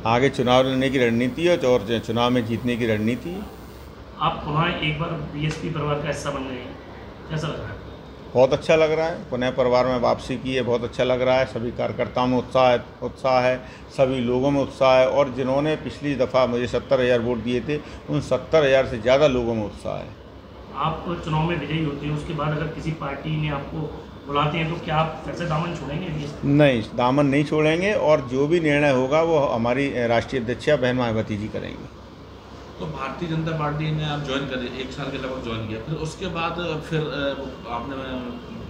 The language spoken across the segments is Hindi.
आगे चुनाव लड़ने की रणनीति है और चुनाव में जीतने की रणनीति है। आप पुनः एक बार बीएसपी परिवार का हिस्सा बन गए हैं, कैसा लग रहा है? बहुत अच्छा लग रहा है, पुनः परिवार में वापसी की है, बहुत अच्छा लग रहा है। सभी कार्यकर्ताओं में उत्साह है, सभी लोगों में उत्साह है, और जिन्होंने पिछली दफ़ा मुझे 70,000 वोट दिए थे, उन 70,000 से ज़्यादा लोगों में उत्साह है। आप चुनाव में विजयी होते हैं, उसके बाद अगर किसी पार्टी ने आपको बुलाते हैं तो क्या आप फिर से दामन छोड़ेंगे? नहीं, दामन नहीं छोड़ेंगे, और जो भी निर्णय होगा वो हमारी राष्ट्रीय अध्यक्षा बहन मायावती जी करेंगी। तो भारतीय जनता पार्टी ने आप ज्वाइन कर 1 साल के लगभग ज्वाइन किया, फिर उसके बाद फिर आपने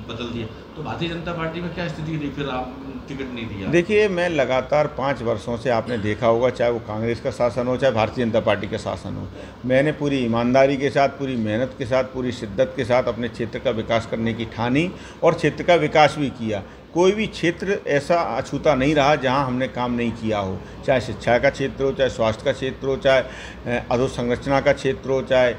बदल दिया, तो भारतीय जनता पार्टी में क्या स्थिति रही, फिर आप टिकट नहीं दिया? देखिए, मैं लगातार 5 वर्षों से, आपने देखा होगा, चाहे वो कांग्रेस का शासन हो चाहे भारतीय जनता पार्टी का शासन हो, मैंने पूरी ईमानदारी के साथ, पूरी मेहनत के साथ, पूरी शिद्दत के साथ अपने क्षेत्र का विकास करने की ठानी, और क्षेत्र का विकास भी किया। कोई भी क्षेत्र ऐसा अछूता नहीं रहा जहां हमने काम नहीं किया हो, चाहे शिक्षा का क्षेत्र हो, चाहे स्वास्थ्य का क्षेत्र हो, चाहे अधोसंरचना का क्षेत्र हो, चाहे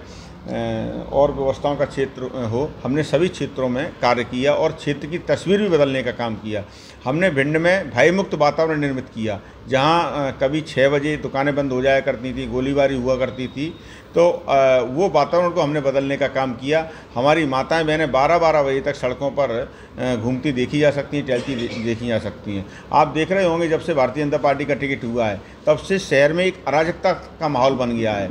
और व्यवस्थाओं का क्षेत्र हो। हमने सभी क्षेत्रों में कार्य किया और क्षेत्र की तस्वीर भी बदलने का काम किया। हमने भिंड में भयमुक्त वातावरण निर्मित किया, जहां कभी 6 बजे दुकानें बंद हो जाया करती थी, गोलीबारी हुआ करती थी, तो वो वातावरण को हमने बदलने का काम किया। हमारी माताएं बहनें 12-12 बजे तक सड़कों पर घूमती देखी जा सकती हैं, टहलती देखी जा सकती हैं। आप देख रहे होंगे, जब से भारतीय जनता पार्टी का टिकट हुआ है तब से शहर में एक अराजकता का माहौल बन गया है।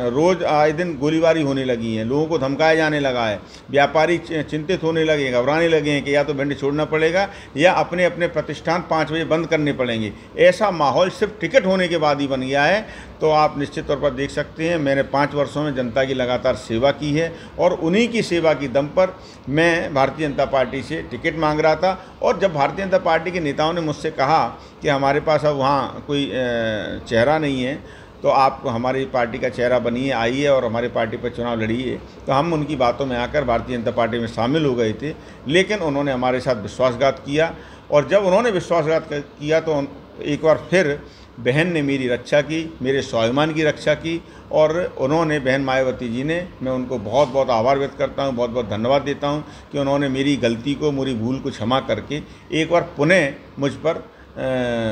रोज़ आए दिन गोलीबारी होने लगी है, लोगों को धमकाया जाने लगा है, व्यापारी चिंतित होने लगे, घबराने लगे हैं कि या तो भिंड छोड़ना पड़ेगा या अपने अपने प्रतिष्ठान 5 बजे बंद करने पड़ेंगे। ऐसा माहौल सिर्फ टिकट होने के बाद ही बन गया है। तो आप निश्चित तौर पर देख सकते हैं, मैंने 5 वर्षों में जनता की लगातार सेवा की है, और उन्हीं की सेवा की दम पर मैं भारतीय जनता पार्टी से टिकट मांग रहा था। और जब भारतीय जनता पार्टी के नेताओं ने मुझसे कहा कि हमारे पास अब वहाँ कोई चेहरा नहीं है, तो आप हमारी पार्टी का चेहरा बनिए, आइए और हमारी पार्टी पर चुनाव लड़िए, तो हम उनकी बातों में आकर भारतीय जनता पार्टी में शामिल हो गए थे। लेकिन उन्होंने हमारे साथ विश्वासघात किया, और जब उन्होंने विश्वासघात किया तो एक बार फिर बहन ने मेरी रक्षा की, मेरे स्वाभिमान की रक्षा की, और उन्होंने, बहन मायावती जी ने, मैं उनको बहुत बहुत आभार व्यक्त करता हूँ, बहुत बहुत धन्यवाद देता हूँ कि उन्होंने मेरी गलती को, मेरी भूल को क्षमा करके एक बार पुनः मुझ पर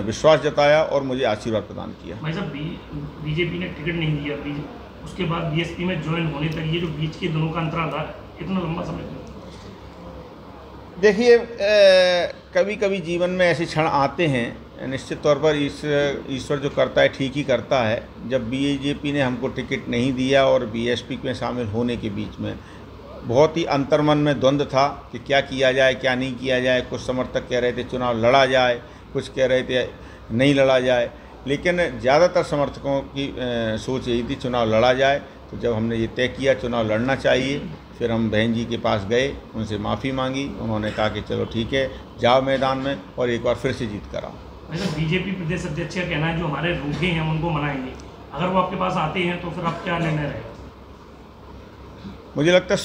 विश्वास जताया और मुझे आशीर्वाद प्रदान किया। भाई साहब, बीजेपी ने टिकट नहीं दिया, उसके बाद बीएसपी में ज्वाइन होने तक ये जो बीच के दिनों का अंतराल था, इतना लंबा समय क्यों? देखिए, कभी कभी जीवन में ऐसे क्षण आते हैं, निश्चित तौर पर ईश्वर जो करता है ठीक ही करता है। जब बीजेपी ने हमको टिकट नहीं दिया और बीएसपी में शामिल होने के बीच में बहुत ही अंतर्मन में द्वंद्व था कि क्या किया जाए, क्या नहीं किया जाए। कुछ समर्थक कह रहे थे चुनाव लड़ा जाए, कुछ कह रहे थे नहीं लड़ा जाए, लेकिन ज़्यादातर समर्थकों की सोच यही थी चुनाव लड़ा जाए। तो जब हमने ये तय किया चुनाव लड़ना चाहिए, फिर हम बहन जी के पास गए, उनसे माफ़ी मांगी। उन्होंने कहा कि चलो ठीक है, जाओ मैदान में और एक बार फिर से जीत कर आओ। बीजेपी प्रदेश अध्यक्ष का कहना है जो हमारे रूठे हैं उनको मनाएंगे, अगर वो आपके पास आते हैं तो फिर आप क्या निर्णय रहेगा? मुझे लगता है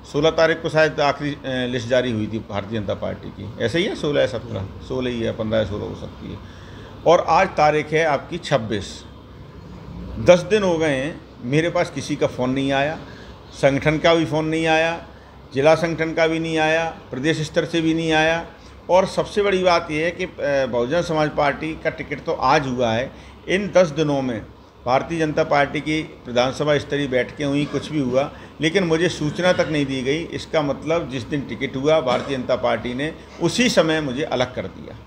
16 तारीख को शायद आखिरी लिस्ट जारी हुई थी भारतीय जनता पार्टी की, ऐसे ही है, 16 या 17, 16 ही है, 15 या 16 हो सकती है। और आज तारीख है आपकी 26। 10 दिन हो गए हैं, मेरे पास किसी का फ़ोन नहीं आया, संगठन का भी फ़ोन नहीं आया, जिला संगठन का भी नहीं आया, प्रदेश स्तर से भी नहीं आया। और सबसे बड़ी बात यह है कि बहुजन समाज पार्टी का टिकट तो आज हुआ है। इन 10 दिनों में भारतीय जनता पार्टी की विधानसभा स्तरीय बैठकें हुई, कुछ भी हुआ, लेकिन मुझे सूचना तक नहीं दी गई। इसका मतलब जिस दिन टिकट हुआ भारतीय जनता पार्टी ने उसी समय मुझे अलग कर दिया।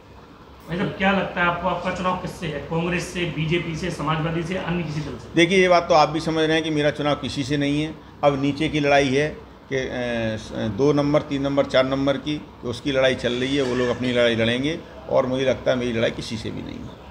भाई साहब, क्या लगता है आपको, आपका चुनाव किससे है? कांग्रेस से, बीजेपी से, समाजवादी से, अन्य किसी दल से? देखिए, ये बात तो आप भी समझ रहे हैं कि मेरा चुनाव किसी से नहीं है। अब नीचे की लड़ाई है कि 2 नंबर, 3 नंबर, 4 नंबर की, तो उसकी लड़ाई चल रही है। वो लोग अपनी लड़ाई लड़ेंगे, और मुझे लगता है मेरी लड़ाई किसी से भी नहीं है।